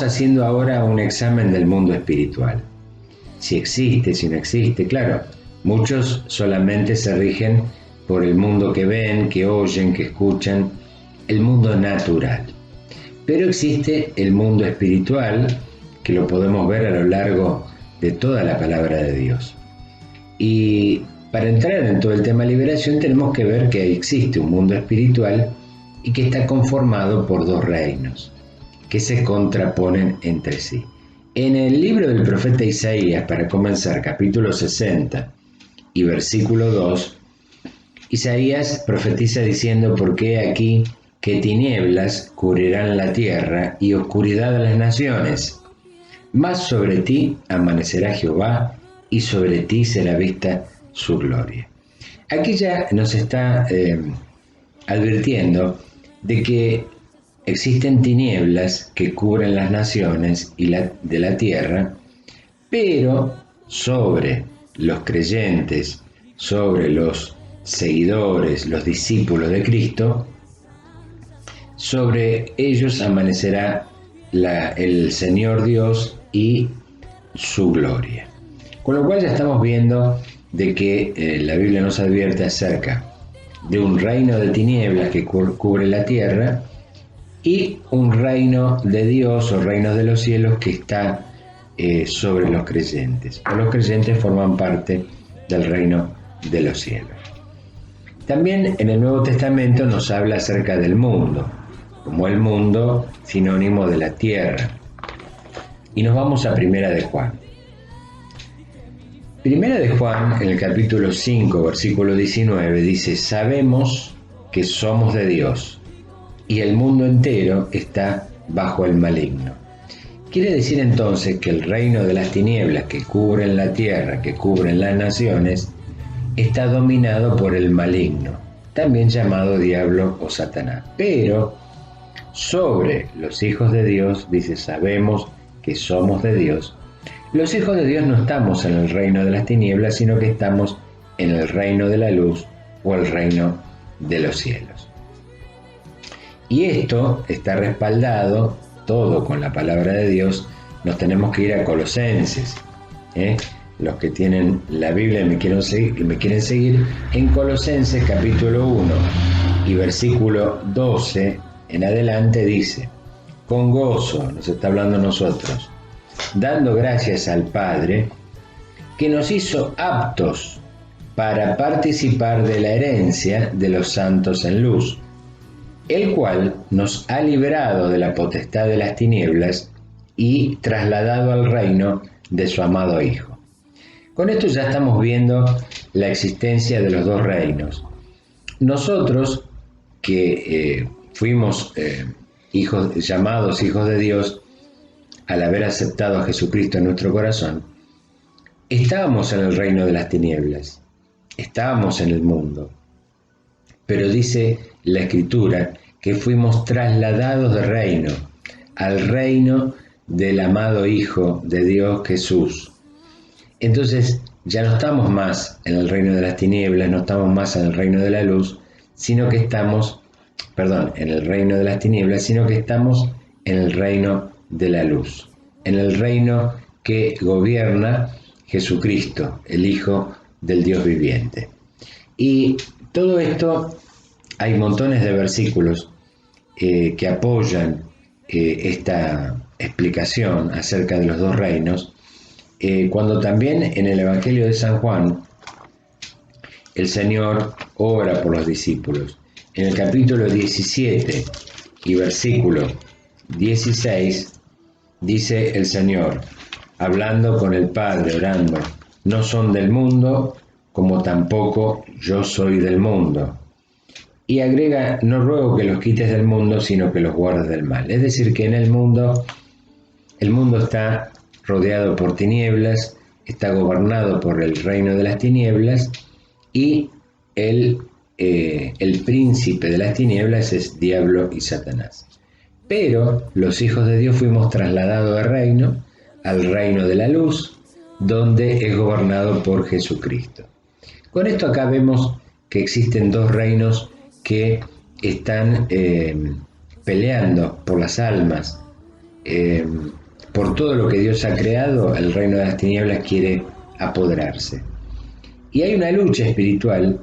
haciendo ahora un examen del mundo espiritual. Si existe, si no existe, claro, muchos solamente se rigen por el mundo que ven, que oyen, que escuchan, el mundo natural. Pero existe el mundo espiritual, que lo podemos ver a lo largo de toda la palabra de Dios. Y para entrar en todo el tema liberación tenemos que ver que existe un mundo espiritual y que está conformado por dos reinos que se contraponen entre sí. En el libro del profeta Isaías, para comenzar, capítulo 60 y versículo 2, Isaías profetiza diciendo: porque aquí que tinieblas cubrirán la tierra y oscuridad a las naciones, mas sobre ti amanecerá Jehová y sobre ti será vista su gloria. Aquí ya nos está advirtiendo de que existen tinieblas que cubren las naciones de la tierra, pero sobre los creyentes, sobre los seguidores, los discípulos de Cristo, sobre ellos amanecerá el Señor Dios y su gloria. Con lo cual ya estamos viendo de que la Biblia nos advierte acerca de un reino de tinieblas que cubre la tierra y un reino de Dios o reino de los cielos que está sobre los creyentes. Los creyentes forman parte del reino de los cielos. También en el Nuevo Testamento nos habla acerca del mundo, como el mundo sinónimo de la tierra. Y nos vamos a Primera de Juan. Primera de Juan, en el capítulo 5, versículo 19, dice: sabemos que somos de Dios, y el mundo entero está bajo el maligno. Quiere decir entonces que el reino de las tinieblas que cubren la tierra, que cubren las naciones, está dominado por el maligno, también llamado diablo o Satanás. Pero sobre los hijos de Dios, dice, sabemos que somos de Dios. Los hijos de Dios no estamos en el reino de las tinieblas, sino que estamos en el reino de la luz o el reino de los cielos. Y esto está respaldado todo con la palabra de Dios. Nos tenemos que ir a Colosenses. Los que tienen la Biblia y me quieren seguir, en Colosenses capítulo 1 y versículo 12 en adelante dice: con gozo, nos está hablando a nosotros, dando gracias al Padre, que nos hizo aptos para participar de la herencia de los santos en luz, el cual nos ha librado de la potestad de las tinieblas y trasladado al reino de su amado Hijo. Con esto ya estamos viendo la existencia de los dos reinos. Nosotros que fuimos llamados hijos de Dios al haber aceptado a Jesucristo en nuestro corazón, estábamos en el reino de las tinieblas, estábamos en el mundo, pero dice la Escritura que fuimos trasladados de reino al reino del amado Hijo de Dios, Jesús. Entonces ya no estamos más en el reino de las tinieblas, no estamos más en el reino de la luz, sino que estamos, en el reino de las tinieblas, sino que estamos en el reino de la luz, en el reino que gobierna Jesucristo, el Hijo del Dios viviente. Y todo esto, hay montones de versículos que apoyan esta explicación acerca de los dos reinos, cuando también en el Evangelio de San Juan el Señor ora por los discípulos. En el capítulo 17 y versículo 16 dice el Señor, hablando con el Padre, orando: no son del mundo, como tampoco yo soy del mundo. Y agrega: no ruego que los quites del mundo, sino que los guardes del mal. Es decir, que en el mundo está rodeado por tinieblas, está gobernado por el reino de las tinieblas, y el príncipe de las tinieblas es diablo y Satanás. Pero los hijos de Dios fuimos trasladados de reino al reino de la luz, donde es gobernado por Jesucristo. Con esto acá vemos que existen dos reinos que están peleando por las almas. por todo lo que Dios ha creado, el reino de las tinieblas quiere apoderarse. Y hay una lucha espiritual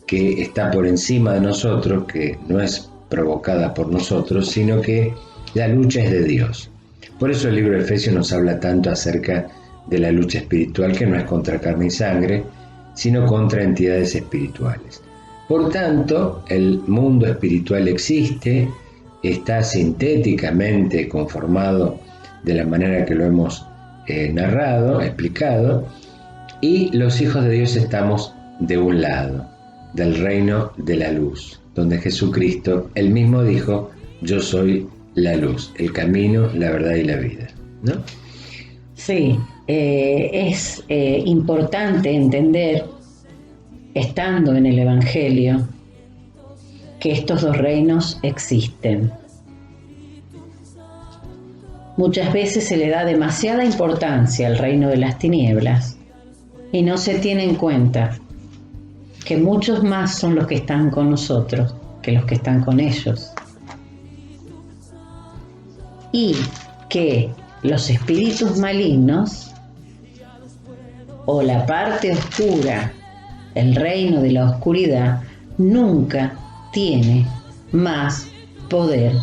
que está por encima de nosotros, que no es provocada por nosotros, sino que la lucha es de Dios. Por eso el libro de Efesios nos habla tanto acerca de la lucha espiritual, que no es contra carne y sangre, sino contra entidades espirituales. Por tanto, el mundo espiritual existe, está sintéticamente conformado de la manera que lo hemos narrado, explicado, y los hijos de Dios estamos de un lado, del reino de la luz, donde Jesucristo, él mismo dijo: yo soy la luz, el camino, la verdad y la vida, ¿no? Sí, es importante entender, estando en el Evangelio, que estos dos reinos existen. Muchas veces se le da demasiada importancia al reino de las tinieblas y no se tiene en cuenta que muchos más son los que están con nosotros que los que están con ellos. Y que los espíritus malignos o la parte oscura, el reino de la oscuridad, nunca tiene más poder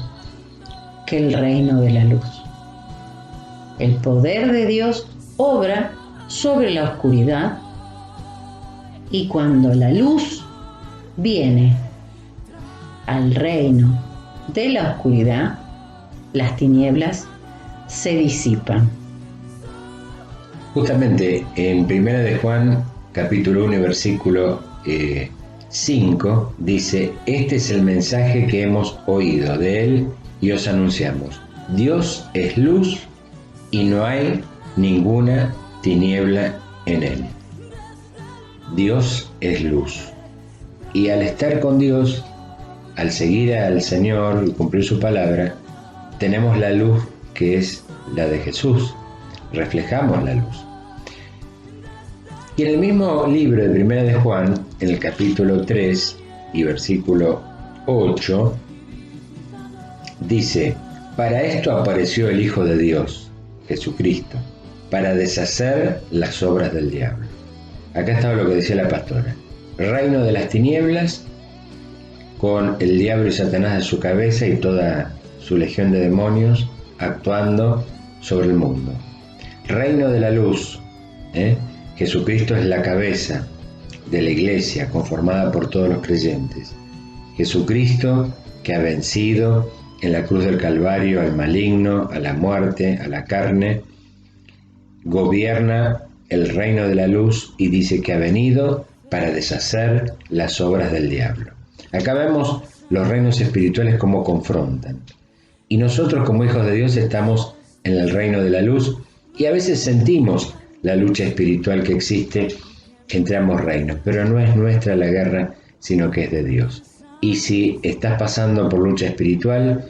que el reino de la luz. El poder de Dios obra sobre la oscuridad, y cuando la luz viene al reino de la oscuridad, las tinieblas se disipan. Justamente en 1 de Juan, capítulo 1, versículo 5, dice: este es el mensaje que hemos oído de él y os anunciamos. Dios es luz y no hay ninguna tiniebla en él. Dios es luz. Y al estar con Dios, al seguir al Señor y cumplir su palabra, tenemos la luz que es la de Jesús. Reflejamos la luz. Y en el mismo libro de 1 de Juan, en el capítulo 3 y versículo 8, dice: para esto apareció el Hijo de Dios, Jesucristo, para deshacer las obras del diablo. Acá estaba lo que decía la pastora: reino de las tinieblas, con el diablo y Satanás a su cabeza y toda su legión de demonios actuando sobre el mundo. Reino de la luz, Jesucristo es la cabeza de la iglesia, conformada por todos los creyentes. Jesucristo, que ha vencido en la cruz del Calvario al maligno, a la muerte, a la carne, gobierna el reino de la luz y dice que ha venido para deshacer las obras del diablo. Acá vemos los reinos espirituales cómo confrontan. Y nosotros, como hijos de Dios, estamos en el reino de la luz y a veces sentimos la lucha espiritual que existe entre ambos reinos, pero no es nuestra la guerra, sino que es de Dios. Y si estás pasando por lucha espiritual,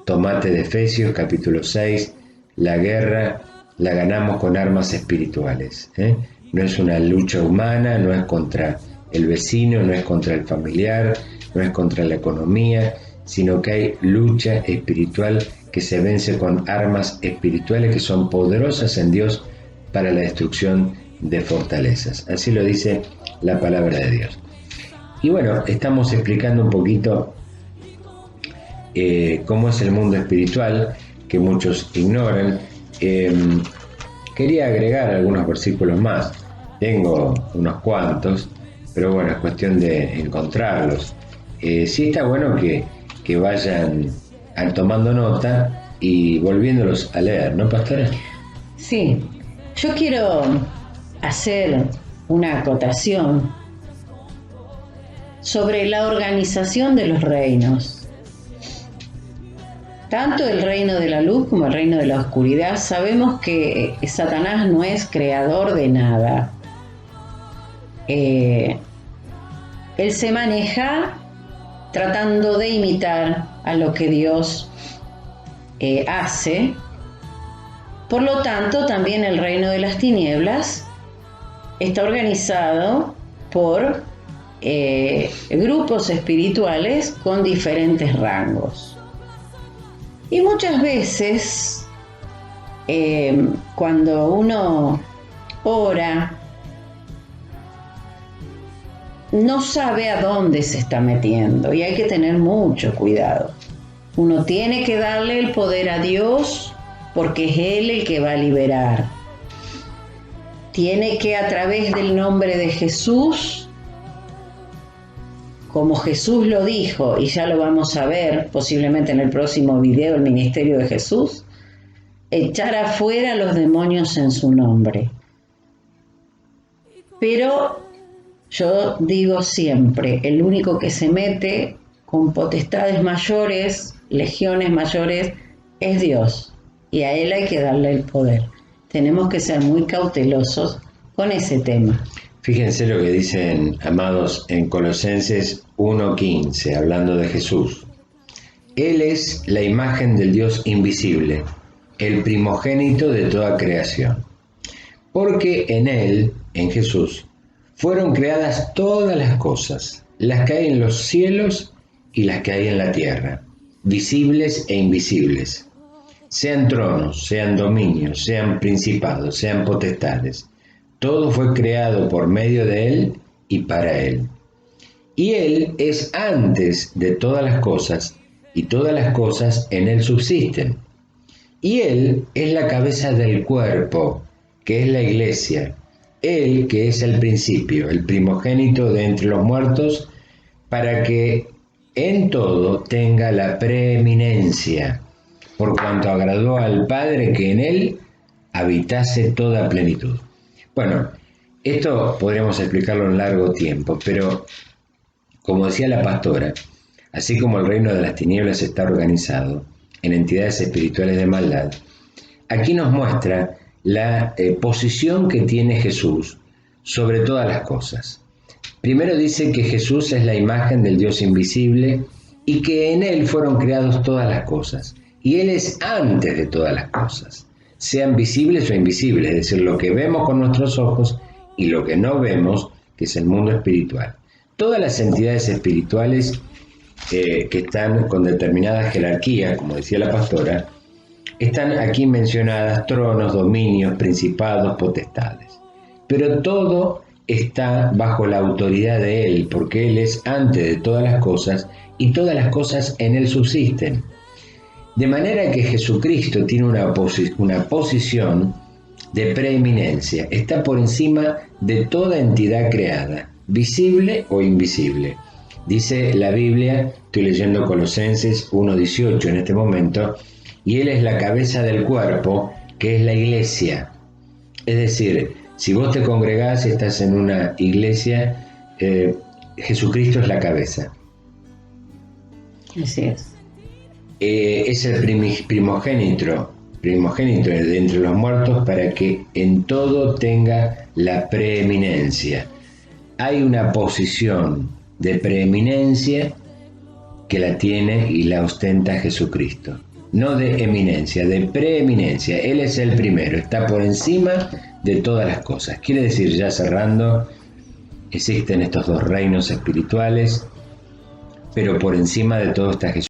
tomate de Efesios capítulo 6, la guerra la ganamos con armas espirituales. No es una lucha humana, no es contra el vecino, no es contra el familiar, no es contra la economía, sino que hay lucha espiritual que se vence con armas espirituales que son poderosas en Dios para la destrucción de fortalezas. Así lo dice la palabra de Dios. Y bueno, estamos explicando un poquito cómo es el mundo espiritual, que muchos ignoran. Quería agregar algunos versículos más. Tengo unos cuantos, pero bueno, es cuestión de encontrarlos. Sí está bueno que vayan tomando nota y volviéndolos a leer, ¿no, pastora? Sí, yo quiero hacer una acotación sobre la organización de los reinos. Tanto el reino de la luz como el reino de la oscuridad, sabemos que Satanás no es creador de nada. Él se maneja tratando de imitar a lo que Dios hace. Por lo tanto, también el reino de las tinieblas está organizado por grupos espirituales con diferentes rangos. Y muchas veces Cuando uno ora, no sabe a dónde se está metiendo y hay que tener mucho cuidado. Uno tiene que darle el poder a Dios porque es Él el que va a liberar. Tiene que, a través del nombre de Jesús, como Jesús lo dijo, y ya lo vamos a ver posiblemente en el próximo video, el ministerio de Jesús, echar afuera a los demonios en su nombre. Pero yo digo siempre, el único que se mete con potestades mayores, legiones mayores, es Dios. Y a Él hay que darle el poder. Tenemos que ser muy cautelosos con ese tema. Fíjense lo que dicen, amados, en Colosenses 1:15, hablando de Jesús. Él es la imagen del Dios invisible, el primogénito de toda creación. Porque en Él, en Jesús, fueron creadas todas las cosas, las que hay en los cielos y las que hay en la tierra, visibles e invisibles. Sean tronos, sean dominios, sean principados, sean potestades. Todo fue creado por medio de Él y para Él. Y Él es antes de todas las cosas, y todas las cosas en Él subsisten. Y Él es la cabeza del cuerpo, que es la iglesia. Él que es el principio, el primogénito de entre los muertos, para que en todo tenga la preeminencia, por cuanto agradó al Padre que en Él habitase toda plenitud. Bueno, esto podríamos explicarlo en largo tiempo, pero como decía la pastora, así como el reino de las tinieblas está organizado en entidades espirituales de maldad, aquí nos muestra la posición que tiene Jesús sobre todas las cosas. Primero dice que Jesús es la imagen del Dios invisible y que en Él fueron creadas todas las cosas. Y Él es antes de todas las cosas, sean visibles o invisibles, es decir, lo que vemos con nuestros ojos y lo que no vemos, que es el mundo espiritual. Todas las entidades espirituales que están con determinadas jerarquías, como decía la pastora, están aquí mencionadas: tronos, dominios, principados, potestades. Pero todo está bajo la autoridad de Él, porque Él es antes de todas las cosas y todas las cosas en Él subsisten. De manera que Jesucristo tiene una posición de preeminencia, está por encima de toda entidad creada, visible o invisible. Dice la Biblia, estoy leyendo Colosenses 1:18 en este momento, y Él es la cabeza del cuerpo, que es la iglesia. Es decir, si vos te congregás y estás en una iglesia, Jesucristo es la cabeza. Así es. Es el primogénito de entre los muertos, para que en todo tenga la preeminencia. Hay una posición de preeminencia que la tiene y la ostenta Jesucristo. No de eminencia, de preeminencia. Él es el primero, está por encima de todas las cosas. Quiere decir, ya cerrando, existen estos dos reinos espirituales, pero por encima de todo está Jesús.